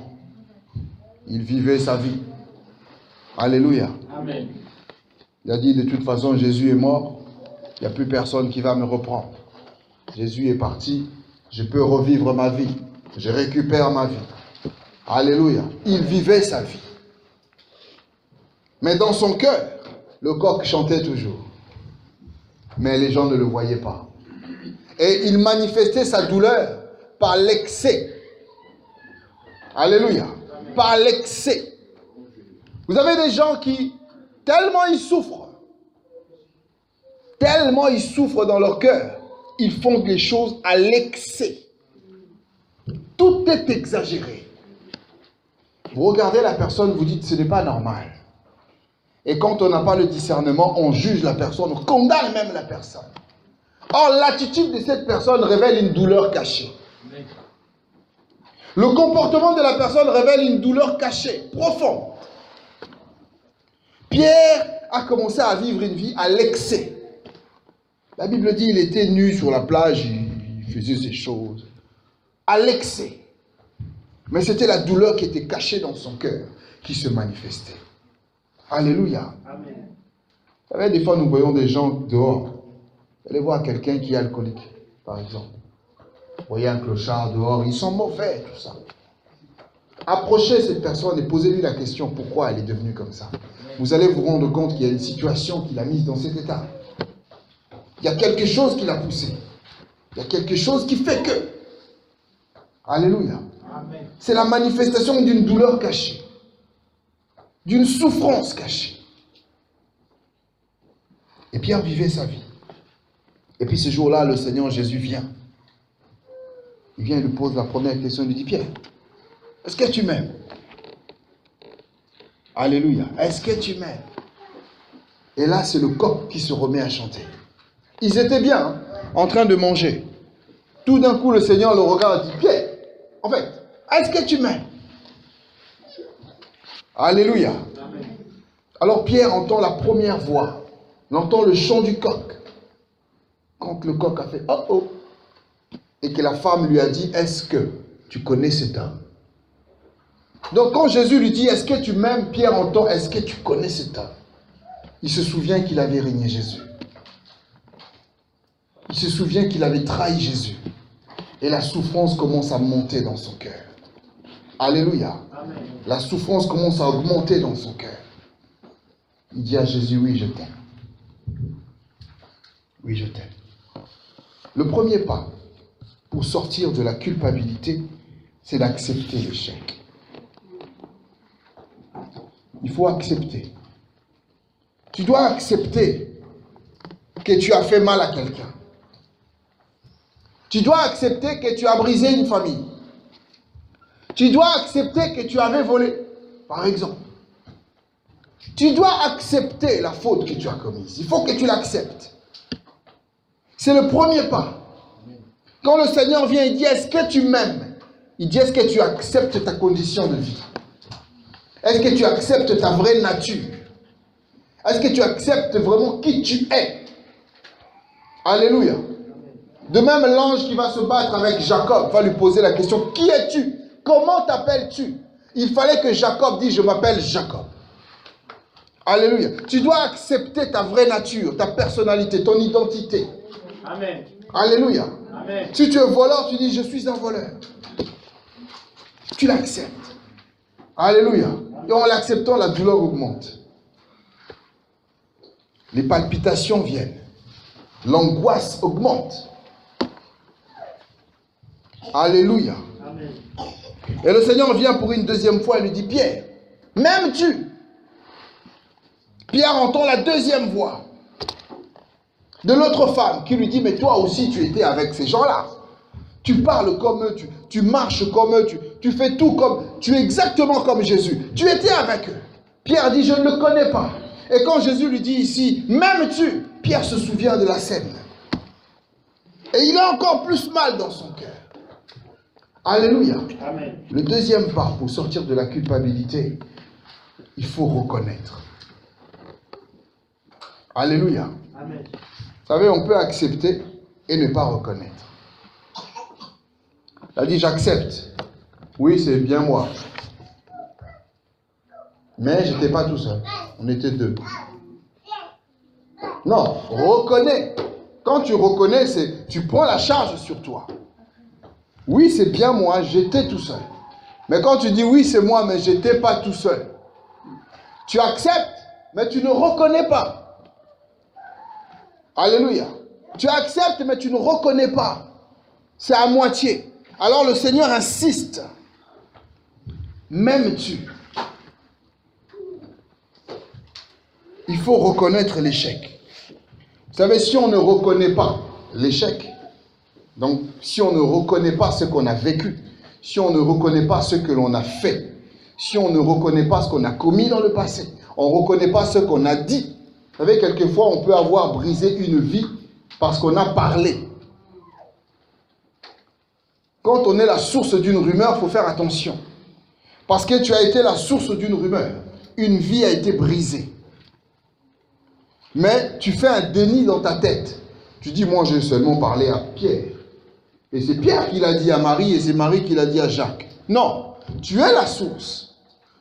Il vivait sa vie. Alléluia. Amen. Il a dit, de toute façon, Jésus est mort. Il n'y a plus personne qui va me reprendre. Jésus est parti. Je peux revivre ma vie. Je récupère ma vie. Alléluia. Il vivait sa vie. Mais dans son cœur, le coq chantait toujours. Mais les gens ne le voyaient pas. Et il manifestait sa douleur par l'excès. Alléluia. Par l'excès. Vous avez des gens qui, tellement ils souffrent dans leur cœur, ils font des choses à l'excès. Tout est exagéré. Vous regardez la personne, vous dites, ce n'est pas normal. Et quand on n'a pas le discernement, on juge la personne, on condamne même la personne. Or, l'attitude de cette personne révèle une douleur cachée. Le comportement de la personne révèle une douleur cachée, profonde. Pierre a commencé à vivre une vie à l'excès. La Bible dit qu'il était nu sur la plage, il faisait ces choses. À l'excès. Mais c'était la douleur qui était cachée dans son cœur qui se manifestait. Alléluia. Amen. Vous savez, des fois nous voyons des gens dehors. Allez voir quelqu'un qui est alcoolique, par exemple. Vous voyez un clochard dehors, ils sont mauvais, tout ça. Approchez cette personne et posez-lui la question pourquoi elle est devenue comme ça. Vous allez vous rendre compte qu'il y a une situation qui l'a mise dans cet état. Il y a quelque chose qui l'a poussé. Il y a quelque chose qui fait que. Alléluia. Amen. C'est la manifestation d'une douleur cachée. D'une souffrance cachée. Et Pierre vivait sa vie. Et puis ce jour-là, le Seigneur Jésus vient. Il vient et lui pose la première question. Il lui dit, Pierre, est-ce que tu m'aimes? Alléluia. Est-ce que tu m'aimes? Et là, c'est le coq qui se remet à chanter. Ils étaient bien, hein, en train de manger. Tout d'un coup, le Seigneur le regarde et dit, Pierre, en fait, est-ce que tu m'aimes? Alléluia. Amen. Alors Pierre entend la première voix. Il entend le chant du coq. Quand le coq a fait « oh oh » et que la femme lui a dit « est-ce que tu connais cet homme ?» Donc quand Jésus lui dit « est-ce que tu m'aimes ?» Pierre entend « est-ce que tu connais cet homme ?» Il se souvient qu'il avait régné Jésus. Il se souvient qu'il avait trahi Jésus. Et la souffrance commence à monter dans son cœur. Alléluia. Amen. La souffrance commence à augmenter dans son cœur. Il dit à Jésus, oui, je t'aime. Oui, je t'aime. Le premier pas pour sortir de la culpabilité, c'est d'accepter l'échec. Il faut accepter. Tu dois accepter que tu as fait mal à quelqu'un. Tu dois accepter que tu as brisé une famille. Tu dois accepter que tu avais volé, par exemple. Tu dois accepter la faute que tu as commise. Il faut que tu l'acceptes. C'est le premier pas. Quand le Seigneur vient, il dit, est-ce que tu m'aimes? Il dit, est-ce que tu acceptes ta condition de vie? Est-ce que tu acceptes ta vraie nature? Est-ce que tu acceptes vraiment qui tu es? Alléluia. De même, l'ange qui va se battre avec Jacob va lui poser la question, qui es-tu? Comment t'appelles-tu? Il fallait que Jacob dise, je m'appelle Jacob. Alléluia. Tu dois accepter ta vraie nature, ta personnalité, ton identité. Amen. Alléluia. Amen. Si tu es voleur, tu dis, je suis un voleur. Tu l'acceptes. Alléluia. Et en l'acceptant, la douleur augmente. Les palpitations viennent. L'angoisse augmente. Alléluia. Amen. Et le Seigneur vient pour une deuxième fois et lui dit, Pierre, m'aimes-tu? Pierre entend la deuxième voix de l'autre femme qui lui dit, mais toi aussi tu étais avec ces gens-là. Tu parles comme eux, tu marches comme eux, tu fais tout comme, tu es exactement comme Jésus. Tu étais avec eux. Pierre dit, je ne le connais pas. Et quand Jésus lui dit ici, m'aimes-tu? Pierre se souvient de la scène. Et il a encore plus mal dans son cœur. Alléluia. Amen. Le deuxième pas pour sortir de la culpabilité, il faut reconnaître. Alléluia. Amen. Vous savez, on peut accepter et ne pas reconnaître. Il a dit, j'accepte. Oui, c'est bien moi. Mais je n'étais pas tout seul. On était deux. Non, reconnais. Quand tu reconnais, tu prends la charge sur toi. Oui, c'est bien moi, j'étais tout seul. Mais quand tu dis oui, c'est moi, mais je n'étais pas tout seul. Tu acceptes, mais tu ne reconnais pas. Alléluia. Tu acceptes, mais tu ne reconnais pas. C'est à moitié. Alors le Seigneur insiste. M'aimes-tu? Il faut reconnaître l'échec. Vous savez, si on ne reconnaît pas l'échec, donc si on ne reconnaît pas ce qu'on a vécu, si on ne reconnaît pas ce que l'on a fait, si on ne reconnaît pas ce qu'on a commis dans le passé, on ne reconnaît pas ce qu'on a dit. Vous savez, quelquefois, on peut avoir brisé une vie parce qu'on a parlé. Quand on est la source d'une rumeur, il faut faire attention. Parce que tu as été la source d'une rumeur. Une vie a été brisée. Mais tu fais un déni dans ta tête. Tu dis, moi, j'ai seulement parlé à Pierre. Et c'est Pierre qui l'a dit à Marie et c'est Marie qui l'a dit à Jacques. Non, tu es la source.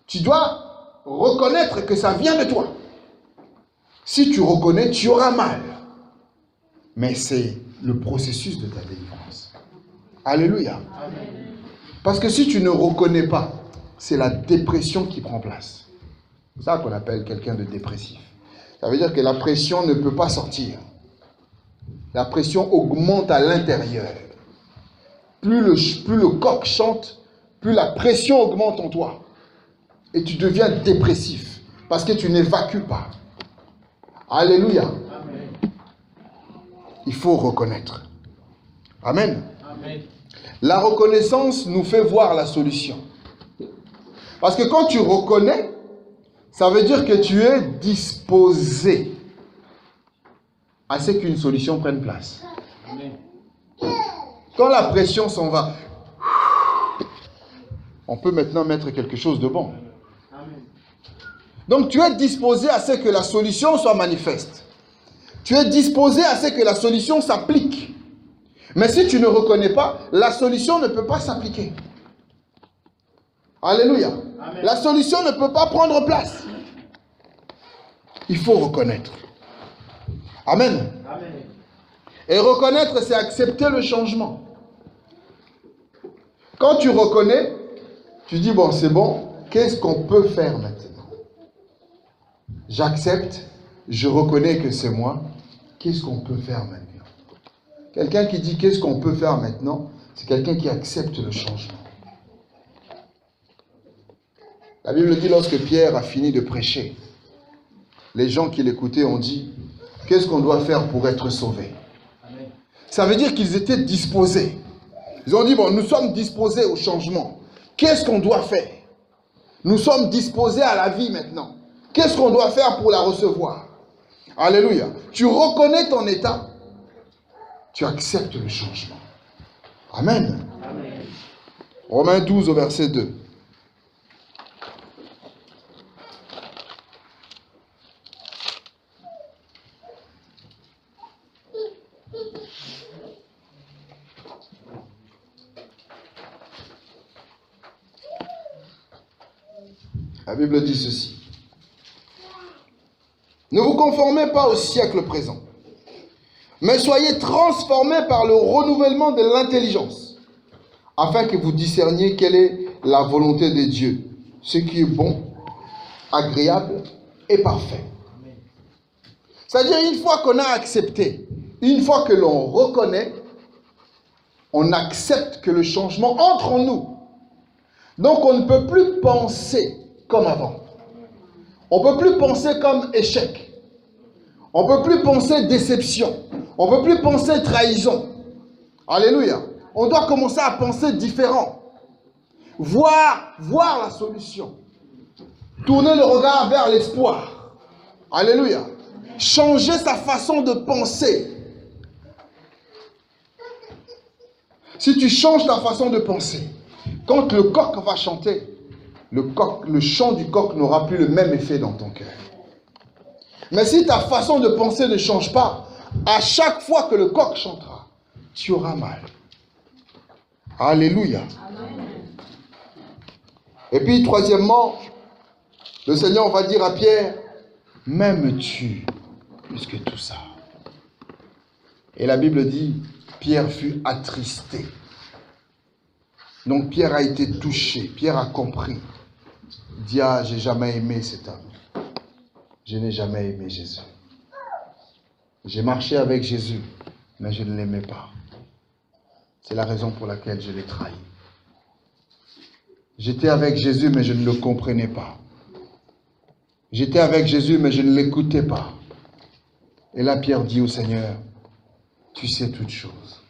Tu dois reconnaître que ça vient de toi. Si tu reconnais, tu auras mal. Mais c'est le processus de ta délivrance. Alléluia. Parce que si tu ne reconnais pas, c'est la dépression qui prend place. C'est ça qu'on appelle quelqu'un de dépressif. Ça veut dire que la pression ne peut pas sortir. La pression augmente à l'intérieur. Plus le coq chante, plus la pression augmente en toi. Et tu deviens dépressif. Parce que tu n'évacues pas. Alléluia. Amen. il faut reconnaître. Amen. Amen. La reconnaissance nous fait voir la solution. Parce que quand tu reconnais, ça veut dire que tu es disposé à ce qu'une solution prenne place. Amen. Quand la pression s'en va, on peut maintenant mettre quelque chose de bon. Amen. Donc tu es disposé à ce que la solution soit manifeste. Tu es disposé à ce que la solution s'applique. Mais si tu ne reconnais pas, la solution ne peut pas s'appliquer. Alléluia. Amen. La solution ne peut pas prendre place. Il faut reconnaître. Amen. Amen. Et reconnaître, c'est accepter le changement. Quand tu reconnais, tu dis, bon, c'est bon, qu'est-ce qu'on peut faire maintenant? J'accepte, je reconnais que c'est moi, qu'est-ce qu'on peut faire maintenant? Quelqu'un qui dit, qu'est-ce qu'on peut faire maintenant? C'est quelqu'un qui accepte le changement. La Bible dit, lorsque Pierre a fini de prêcher, les gens qui l'écoutaient ont dit, qu'est-ce qu'on doit faire pour être sauvés? Amen. Ça veut dire qu'ils étaient disposés. Ils ont dit, bon, nous sommes disposés au changement. Qu'est-ce qu'on doit faire? Nous sommes disposés à la vie maintenant. Qu'est-ce qu'on doit faire pour la recevoir? Alléluia. Tu reconnais ton état. Tu acceptes le changement. Amen. Amen. Romains 12 au verset 2. La Bible dit ceci. Ne vous conformez pas au siècle présent, mais soyez transformés par le renouvellement de l'intelligence, afin que vous discerniez quelle est la volonté de Dieu, ce qui est bon, agréable et parfait. C'est-à-dire, une fois qu'on a accepté, une fois que l'on reconnaît, on accepte que le changement entre en nous. Donc, on ne peut plus penser comme avant. On ne peut plus penser comme échec. On ne peut plus penser déception. On ne peut plus penser trahison. Alléluia. On doit commencer à penser différent. Voir la solution. Tourner le regard vers l'espoir. Alléluia. Changer sa façon de penser. Si tu changes ta façon de penser, quand le coq va chanter, le chant du coq n'aura plus le même effet dans ton cœur. Mais si ta façon de penser ne change pas, à chaque fois que le coq chantera, tu auras mal. Alléluia. Amen. Et puis, troisièmement, le Seigneur va dire à Pierre, m'aimes-tu plus que tout ça? Et la Bible dit, Pierre fut attristé. Donc Pierre a été touché, Pierre a compris. Il dit, ah, j'ai jamais aimé cet homme. Je n'ai jamais aimé Jésus. J'ai marché avec Jésus, mais je ne l'aimais pas. C'est la raison pour laquelle je l'ai trahi. J'étais avec Jésus, mais je ne le comprenais pas. J'étais avec Jésus, mais je ne l'écoutais pas. Et là, Pierre dit au Seigneur, tu sais toutes choses.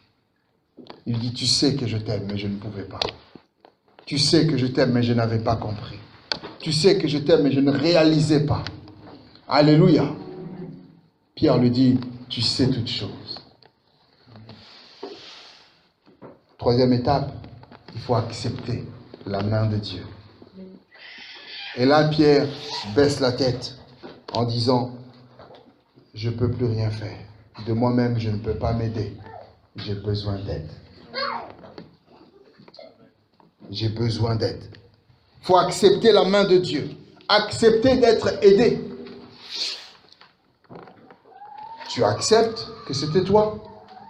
Il dit, tu sais que je t'aime, mais je ne pouvais pas. Tu sais que je t'aime, mais je n'avais pas compris. Tu sais que je t'aime, mais je ne réalisais pas. Alléluia. Pierre lui dit, tu sais toutes choses. Troisième étape, il faut accepter la main de Dieu. Et là, Pierre baisse la tête en disant, je ne peux plus rien faire. De moi-même, je ne peux pas m'aider. J'ai besoin d'aide. J'ai besoin d'aide. Il faut accepter la main de Dieu. Accepter d'être aidé. Tu acceptes que c'était toi.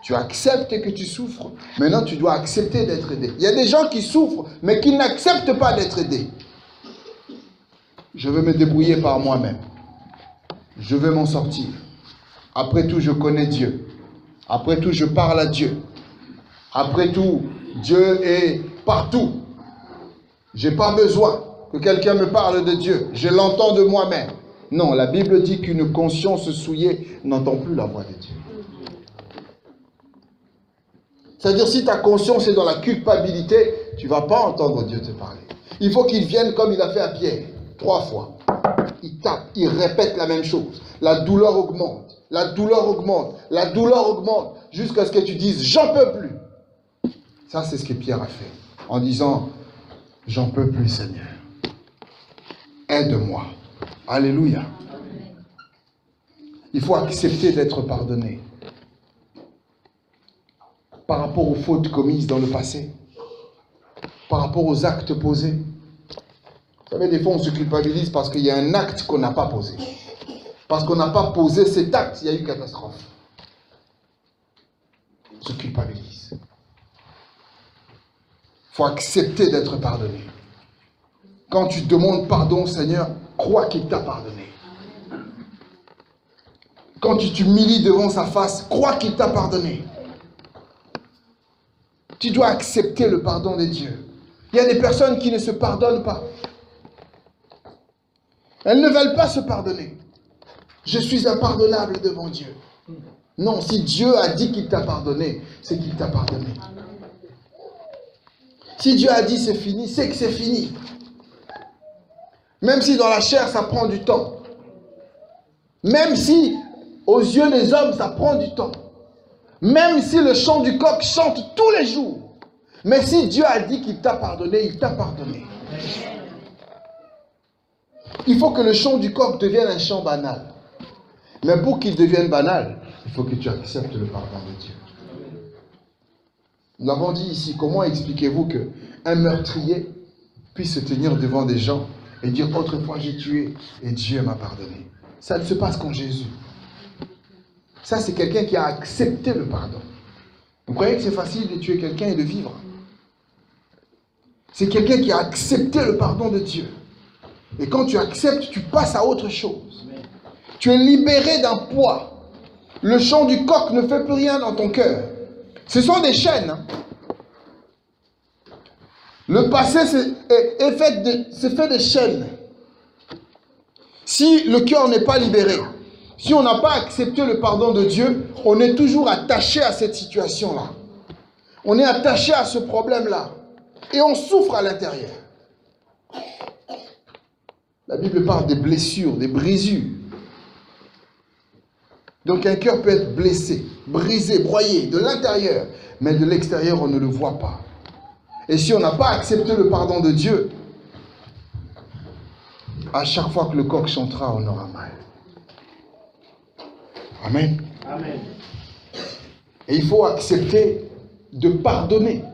Tu acceptes que tu souffres. Maintenant, tu dois accepter d'être aidé. Il y a des gens qui souffrent, mais qui n'acceptent pas d'être aidés. Je veux me débrouiller par moi-même. Je veux m'en sortir. Après tout, je connais Dieu. Après tout, je parle à Dieu. Après tout, Dieu est partout. Je n'ai pas besoin que quelqu'un me parle de Dieu. Je l'entends de moi-même. Non, la Bible dit qu'une conscience souillée n'entend plus la voix de Dieu. C'est-à-dire, si ta conscience est dans la culpabilité, tu ne vas pas entendre Dieu te parler. Il faut qu'il vienne comme il a fait à Pierre, 3 fois. Il tape, il répète la même chose. La douleur augmente, la douleur augmente, la douleur augmente, jusqu'à ce que tu dises, j'en peux plus. Ça, c'est ce que Pierre a fait, en disant, j'en peux plus, Seigneur. Aide-moi. Alléluia. Il faut accepter d'être pardonné par rapport aux fautes commises dans le passé, par rapport aux actes posés. Vous savez, des fois, on se culpabilise parce qu'il y a un acte qu'on n'a pas posé. Parce qu'on n'a pas posé cet acte, il y a eu catastrophe. On se culpabilise. Il faut accepter d'être pardonné. Quand tu demandes pardon, Seigneur, crois qu'il t'a pardonné. Quand tu t'humilies devant sa face, crois qu'il t'a pardonné. Tu dois accepter le pardon de Dieu. Il y a des personnes qui ne se pardonnent pas. Elles ne veulent pas se pardonner. Je suis impardonnable devant Dieu. Non, si Dieu a dit qu'il t'a pardonné, c'est qu'il t'a pardonné. Si Dieu a dit c'est fini, c'est que c'est fini. Même si dans la chair, ça prend du temps. Même si, aux yeux des hommes, ça prend du temps. Même si le chant du coq chante tous les jours. Mais si Dieu a dit qu'il t'a pardonné, il t'a pardonné. Il faut que le chant du coq devienne un chant banal. Mais pour qu'il devienne banal, il faut que tu acceptes le pardon de Dieu. Nous l'avons dit ici, comment expliquez-vous qu'un meurtrier puisse se tenir devant des gens et dire « Autrefois j'ai tué et Dieu m'a pardonné ». Ça ne se passe qu'en Jésus. Ça, c'est quelqu'un qui a accepté le pardon. Vous croyez que c'est facile de tuer quelqu'un et de vivre? C'est quelqu'un qui a accepté le pardon de Dieu. Et quand tu acceptes, tu passes à autre chose. Tu es libéré d'un poids. Le chant du coq ne fait plus rien dans ton cœur. Ce sont des chaînes. Hein. Le passé, c'est fait de chaînes. Si le cœur n'est pas libéré, si on n'a pas accepté le pardon de Dieu, on est toujours attaché à cette situation-là. On est attaché à ce problème-là. Et on souffre à l'intérieur. La Bible parle des blessures, des brisures. Donc un cœur peut être blessé, brisé, broyé de l'intérieur, mais de l'extérieur, on ne le voit pas. Et si on n'a pas accepté le pardon de Dieu, à chaque fois que le coq chantera, on aura mal. Amen. Amen. Et il faut accepter de pardonner.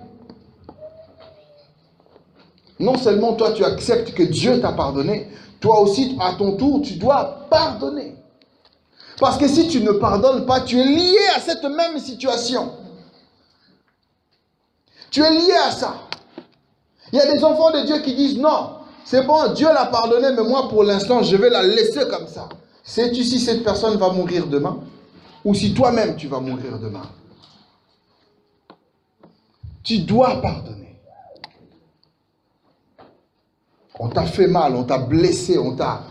Non seulement toi tu acceptes que Dieu t'a pardonné, toi aussi à ton tour tu dois pardonner. Parce que si tu ne pardonnes pas, tu es lié à cette même situation. Tu es lié à ça. Il y a des enfants de Dieu qui disent non, c'est bon, Dieu l'a pardonné, mais moi pour l'instant je vais la laisser comme ça. Sais-tu si cette personne va mourir demain? Ou si toi-même tu vas mourir demain? Tu dois pardonner. On t'a fait mal, on t'a blessé, on t'a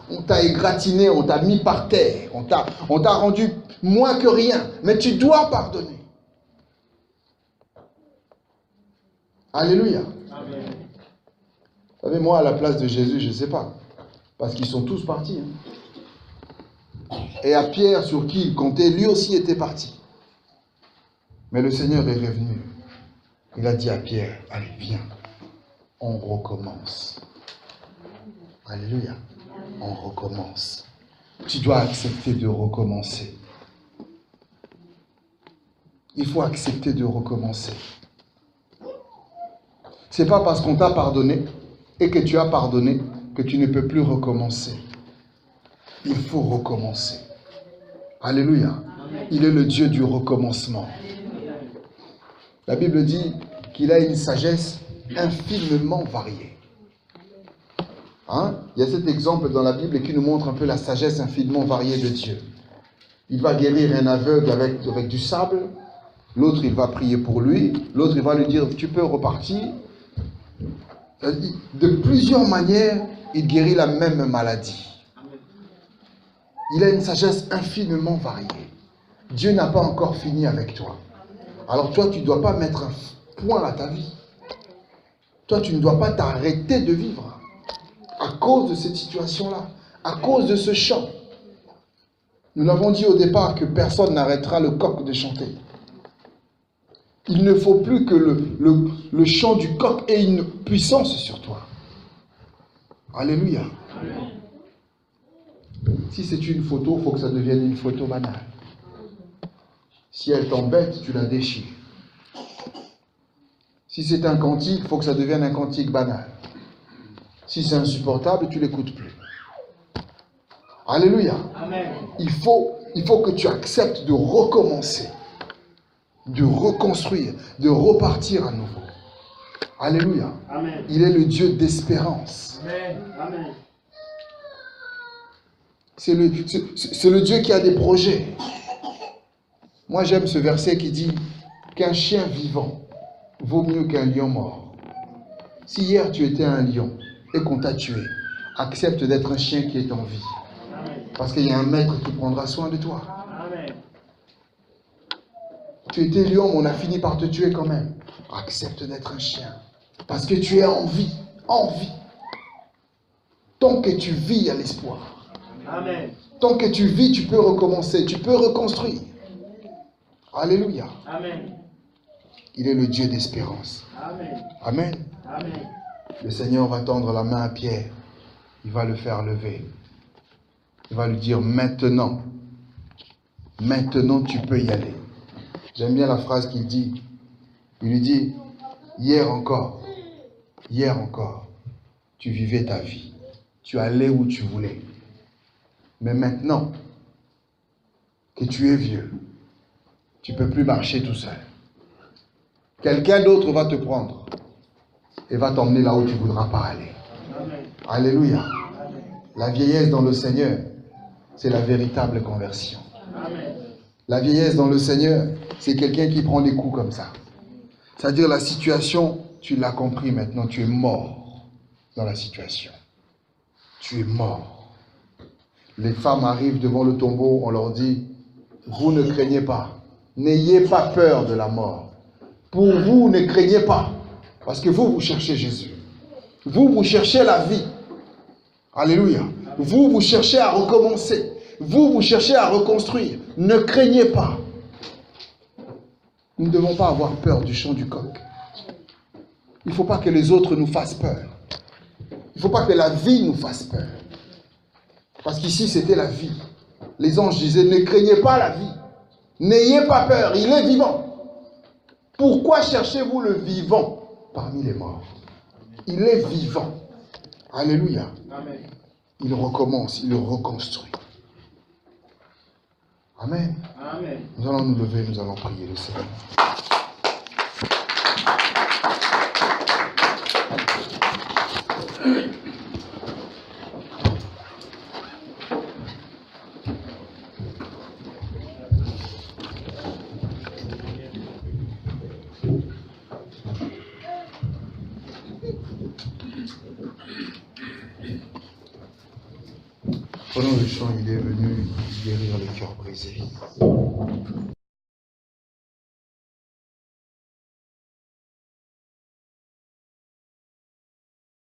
égratigné, on t'a mis par terre, on t'a rendu moins que rien. Mais tu dois pardonner. Alléluia. Amen. Vous savez, moi, à la place de Jésus, je ne sais pas. Parce qu'ils sont tous partis. Hein. Et à Pierre, sur qui il comptait, lui aussi était parti. Mais le Seigneur est revenu. Il a dit à Pierre, allez, viens, on recommence. Alléluia. On recommence. Tu dois accepter de recommencer. Il faut accepter de recommencer. Ce n'est pas parce qu'on t'a pardonné et que tu as pardonné que tu ne peux plus recommencer. Il faut recommencer. Alléluia. Il est le Dieu du recommencement. La Bible dit qu'il a une sagesse infiniment variée. Hein? Il y a cet exemple dans la Bible qui nous montre un peu la sagesse infiniment variée de Dieu. Il va guérir un aveugle avec du sable. L'autre, il va prier pour lui. L'autre, il va lui dire, tu peux repartir. De plusieurs manières, il guérit la même maladie. Il a une sagesse infiniment variée. Dieu n'a pas encore fini avec toi. Alors toi, tu ne dois pas mettre un point à ta vie. Toi, tu ne dois pas t'arrêter de vivre à cause de cette situation-là, à cause de ce chant. Nous l'avons dit au départ que personne n'arrêtera le coq de chanter. Il ne faut plus que le chant du coq ait une puissance sur toi. Alléluia. Amen. Si c'est une photo, il faut que ça devienne une photo banale. Si elle t'embête, tu la déchires. Si c'est un cantique, il faut que ça devienne un cantique banal. Si c'est insupportable, tu ne l'écoutes plus. Alléluia. Amen. Il faut que tu acceptes de recommencer, de reconstruire, de repartir à nouveau. Alléluia. Amen. Il est le Dieu d'espérance. Amen. Amen. C'est le Dieu qui a des projets. Moi, j'aime ce verset qui dit qu'un chien vivant vaut mieux qu'un lion mort. Si hier tu étais un lion et qu'on t'a tué, accepte d'être un chien qui est en vie. Parce qu'il y a un maître qui prendra soin de toi. Amen. Tu étais lion, mais on a fini par te tuer quand même. Accepte d'être un chien. Parce que tu es en vie. En vie. Tant que tu vis, il y a l'espoir. Amen. Tant que tu vis, tu peux recommencer. Tu peux reconstruire. Alléluia. Amen. Il est le Dieu d'espérance. Amen. Amen. Amen. Le Seigneur va tendre la main à Pierre. Il va le faire lever. Il va lui dire maintenant tu peux y aller. J'aime bien la phrase qu'il dit. Il lui dit, hier encore, tu vivais ta vie. Tu allais où tu voulais. Mais maintenant que tu es vieux, tu ne peux plus marcher tout seul. Quelqu'un d'autre va te prendre et va t'emmener là où tu ne voudras pas aller. Amen. Alléluia. Amen. La vieillesse dans le Seigneur, c'est la véritable conversion. Amen. La vieillesse dans le Seigneur, c'est quelqu'un qui prend des coups comme ça. C'est-à-dire la situation, tu l'as compris maintenant, tu es mort dans la situation. Tu es mort. Les femmes arrivent devant le tombeau, on leur dit, vous ne craignez pas, n'ayez pas peur de la mort. Pour vous, ne craignez pas, parce que vous cherchez Jésus. Vous cherchez la vie. Alléluia. Vous cherchez à recommencer. Vous cherchez à reconstruire. Ne craignez pas. Nous ne devons pas avoir peur du chant du coq. Il ne faut pas que les autres nous fassent peur. Il ne faut pas que la vie nous fasse peur. Parce qu'ici, c'était la vie. Les anges disaient, ne craignez pas la vie. N'ayez pas peur, il est vivant. Pourquoi cherchez-vous le vivant parmi les morts? Il est vivant. Alléluia. Amen. Il recommence, il reconstruit. Amen. Amen. Nous allons nous lever, nous allons prier le Seigneur. Pendant le chant, il est venu guérir le cœur brisé.